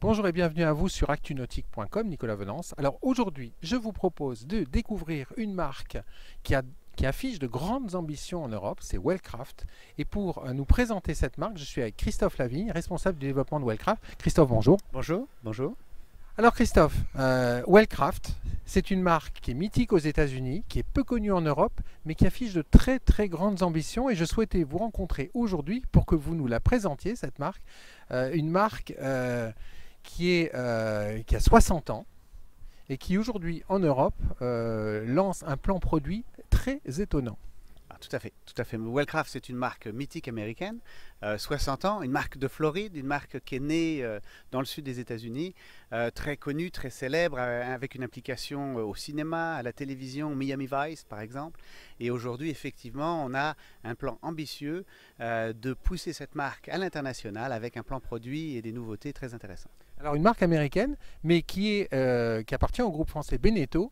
Bonjour et bienvenue à vous sur actunautique.com, Nicolas Venance. Alors aujourd'hui, je vous propose de découvrir une marque qui affiche de grandes ambitions en Europe, c'est Wellcraft. Et pour nous présenter cette marque, je suis avec Christophe Lavigne, responsable du développement de Wellcraft. Christophe, bonjour. Bonjour, bonjour. Alors Christophe, Wellcraft, c'est une marque qui est mythique aux États-Unis, qui est peu connue en Europe, mais qui affiche de très très grandes ambitions. Et je souhaitais vous rencontrer aujourd'hui pour que vous nous la présentiez, cette marque. Une marque qui a 60 ans et qui aujourd'hui en Europe lance un plan produit très étonnant. Ah, tout à fait, tout à fait. Wellcraft, c'est une marque mythique américaine, 60 ans, une marque de Floride, une marque qui est née dans le sud des États-Unis, très connue, très célèbre, avec une implication au cinéma, à la télévision, Miami Vice par exemple. Et aujourd'hui, effectivement, on a un plan ambitieux de pousser cette marque à l'international avec un plan produit et des nouveautés très intéressantes. Alors une marque américaine, mais qui appartient au groupe français Beneteau,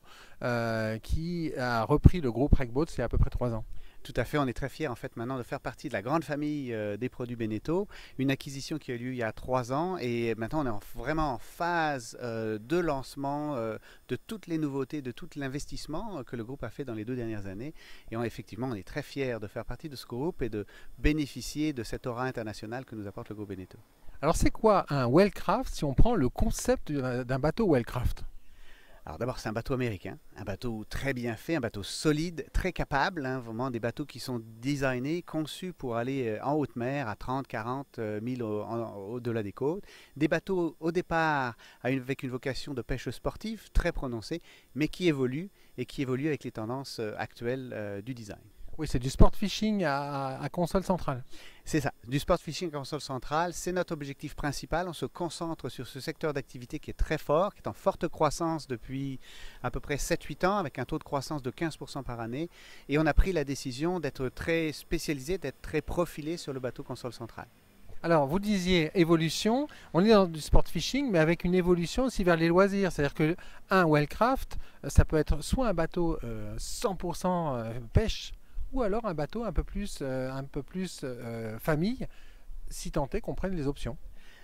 qui a repris le groupe Rexboat il y a à peu près 3 ans. Tout à fait, on est très fiers en fait maintenant de faire partie de la grande famille des produits Beneteau, une acquisition qui a eu lieu il y a 3 ans et maintenant on est vraiment en phase de lancement de toutes les nouveautés, de tout l'investissement que le groupe a fait dans les 2 dernières années et effectivement on est très fiers de faire partie de ce groupe et de bénéficier de cette aura internationale que nous apporte le groupe Beneteau. Alors c'est quoi un Wellcraft si on prend le concept d'un bateau Wellcraft? Alors d'abord c'est un bateau américain, un bateau très bien fait, un bateau solide, très capable, vraiment des bateaux qui sont designés, conçus pour aller en haute mer à 30-40 milles au-delà des côtes. Des bateaux au départ avec une vocation de pêche sportive très prononcée, mais qui évoluent avec les tendances actuelles du design. Oui, c'est du sport fishing à console centrale. C'est ça, du sport fishing à console centrale, c'est notre objectif principal. On se concentre sur ce secteur d'activité qui est très fort, qui est en forte croissance depuis à peu près 7-8 ans, avec un taux de croissance de 15% par année. Et on a pris la décision d'être très spécialisé, d'être très profilé sur le bateau console centrale. Alors, vous disiez évolution, on est dans du sport fishing, mais avec une évolution aussi vers les loisirs. C'est-à-dire qu'un Wellcraft, ça peut être soit un bateau 100% pêche, ou alors un bateau un peu plus famille, si tant est qu'on prenne les options.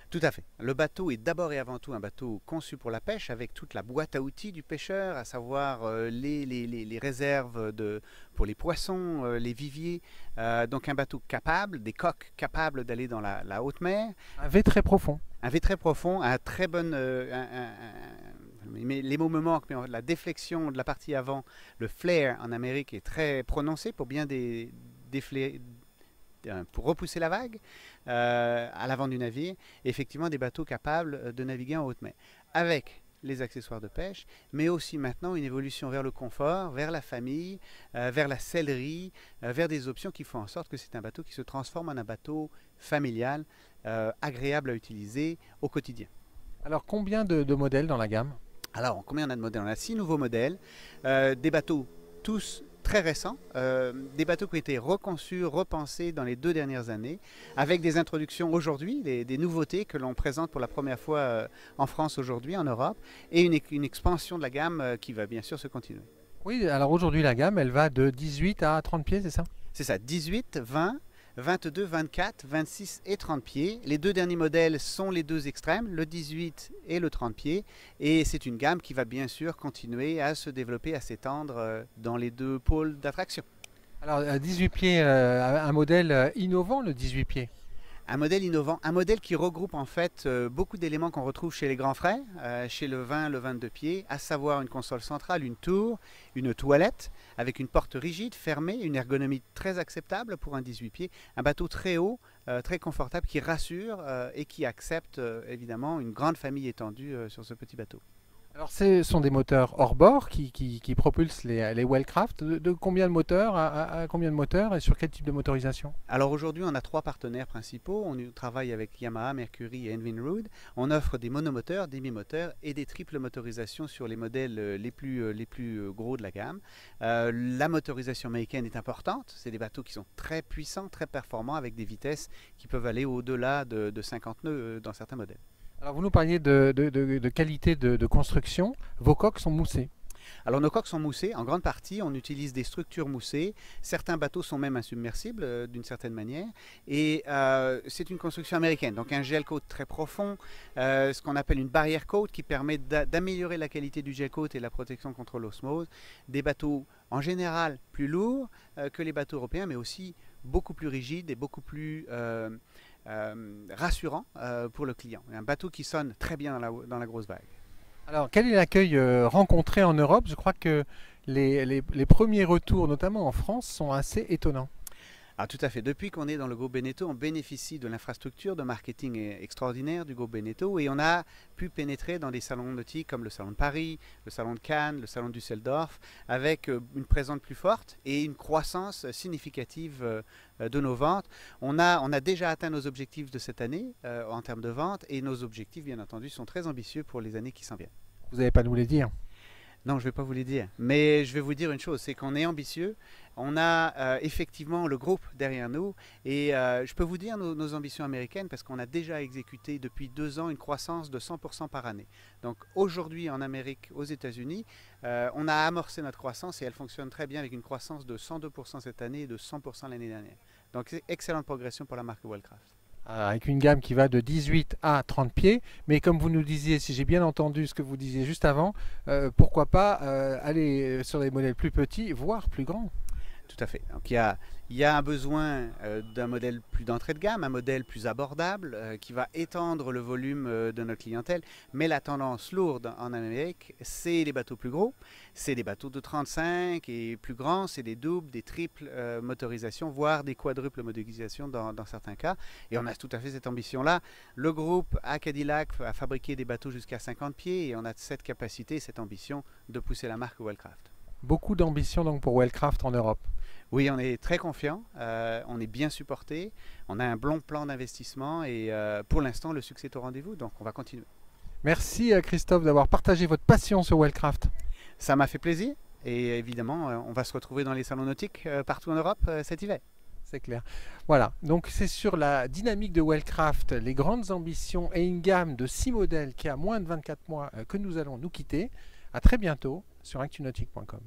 Tout à fait. Le bateau est d'abord et avant tout un bateau conçu pour la pêche, avec toute la boîte à outils du pêcheur, à savoir les réserves pour les poissons, les viviers. Donc un bateau capable, des coques capables d'aller dans la haute mer. Un V très profond. Un V très profond, un très bon... mais les mots me manquent, mais la déflexion de la partie avant, le flare en Amérique est très prononcé pour bien pour repousser la vague à l'avant du navire. Et effectivement, des bateaux capables de naviguer en haute mer. Avec les accessoires de pêche, mais aussi maintenant une évolution vers le confort, vers la famille, vers la sellerie, vers des options qui font en sorte que c'est un bateau qui se transforme en un bateau familial, agréable à utiliser au quotidien. Alors, combien de modèles dans la gamme? Alors, combien on a de modèles? On a 6 nouveaux modèles, des bateaux tous très récents, des bateaux qui ont été reconçus, repensés dans les 2 dernières années, avec des introductions aujourd'hui, des nouveautés que l'on présente pour la première fois en France aujourd'hui, en Europe, et une expansion de la gamme qui va bien sûr se continuer. Oui, alors aujourd'hui la gamme, elle va de 18 à 30 pieds, c'est ça? C'est ça, 18, 20, 22, 24, 26 et 30 pieds. Les 2 derniers modèles sont les 2 extrêmes, le 18 et le 30 pieds. Et c'est une gamme qui va bien sûr continuer à se développer, à s'étendre dans les 2 pôles d'attraction. Alors 18 pieds, un modèle innovant, le 18 pieds. Un modèle innovant, un modèle qui regroupe en fait beaucoup d'éléments qu'on retrouve chez les grands frères, chez le 20, le 22 pieds, à savoir une console centrale, une tour, une toilette avec une porte rigide, fermée, une ergonomie très acceptable pour un 18 pieds, un bateau très haut, très confortable qui rassure et qui accepte évidemment une grande famille étendue sur ce petit bateau. Alors ce sont des moteurs hors bord qui propulsent les Wellcraft. De combien de moteurs à combien de moteurs et sur quel type de motorisation? Alors aujourd'hui on a 3 partenaires principaux. On travaille avec Yamaha, Mercury et Evinrude. On offre des monomoteurs, des bimoteurs et des triples motorisations sur les modèles les plus gros de la gamme. La motorisation américaine est importante. C'est des bateaux qui sont très puissants, très performants avec des vitesses qui peuvent aller au-delà de 50 nœuds dans certains modèles. Alors vous nous parliez de qualité de construction, vos coques sont moussées. Alors nos coques sont moussées, en grande partie on utilise des structures moussées, certains bateaux sont même insubmersibles d'une certaine manière, et c'est une construction américaine, donc un gel coat très profond, ce qu'on appelle une barrière coat qui permet d'améliorer la qualité du gel coat et la protection contre l'osmose, des bateaux en général plus lourds que les bateaux européens, mais aussi beaucoup plus rigides et beaucoup plus rassurants pour le client. Un bateau qui sonne très bien dans la grosse vague. Alors, quel est l'accueil rencontré en Europe? Je crois que les premiers retours, notamment en France, sont assez étonnants. Ah, tout à fait. Depuis qu'on est dans le groupe Beneteau, on bénéficie de l'infrastructure de marketing extraordinaire du groupe Beneteau et on a pu pénétrer dans des salons nautiques comme le salon de Paris, le salon de Cannes, le salon de Düsseldorf, avec une présence plus forte et une croissance significative de nos ventes. On a déjà atteint nos objectifs de cette année en termes de vente et nos objectifs, bien entendu, sont très ambitieux pour les années qui s'en viennent. Vous n'allez pas nous les dire? Non, je ne vais pas vous les dire, mais je vais vous dire une chose, c'est qu'on est ambitieux, on a effectivement le groupe derrière nous et je peux vous dire nos ambitions américaines parce qu'on a déjà exécuté depuis 2 ans une croissance de 100% par année. Donc aujourd'hui en Amérique, aux États-Unis, on a amorcé notre croissance et elle fonctionne très bien avec une croissance de 102% cette année et de 100% l'année dernière. Donc c'est excellente progression pour la marque Wellcraft. Avec une gamme qui va de 18 à 30 pieds, mais comme vous nous disiez, si j'ai bien entendu ce que vous disiez juste avant, pourquoi pas aller sur des modèles plus petits, voire plus grands? Tout à fait. Donc il y a un besoin d'un modèle plus d'entrée de gamme, un modèle plus abordable qui va étendre le volume de notre clientèle. Mais la tendance lourde en Amérique, c'est les bateaux plus gros, c'est des bateaux de 35 et plus grands, c'est des doubles, des triples motorisations, voire des quadruples motorisations dans certains cas. Et on a tout à fait cette ambition-là. Le groupe à Cadillac a fabriqué des bateaux jusqu'à 50 pieds et on a cette capacité, cette ambition de pousser la marque Wellcraft. Beaucoup d'ambition donc pour Wellcraft en Europe. Oui, on est très confiant, on est bien supporté, on a un bon plan d'investissement et pour l'instant le succès est au rendez-vous, donc on va continuer. Merci Christophe d'avoir partagé votre passion sur Wellcraft. Ça m'a fait plaisir et évidemment on va se retrouver dans les salons nautiques partout en Europe cet hiver. C'est clair. Voilà, donc c'est sur la dynamique de Wellcraft, les grandes ambitions et une gamme de 6 modèles qui a moins de 24 mois que nous allons nous quitter. À très bientôt sur actunautique.com.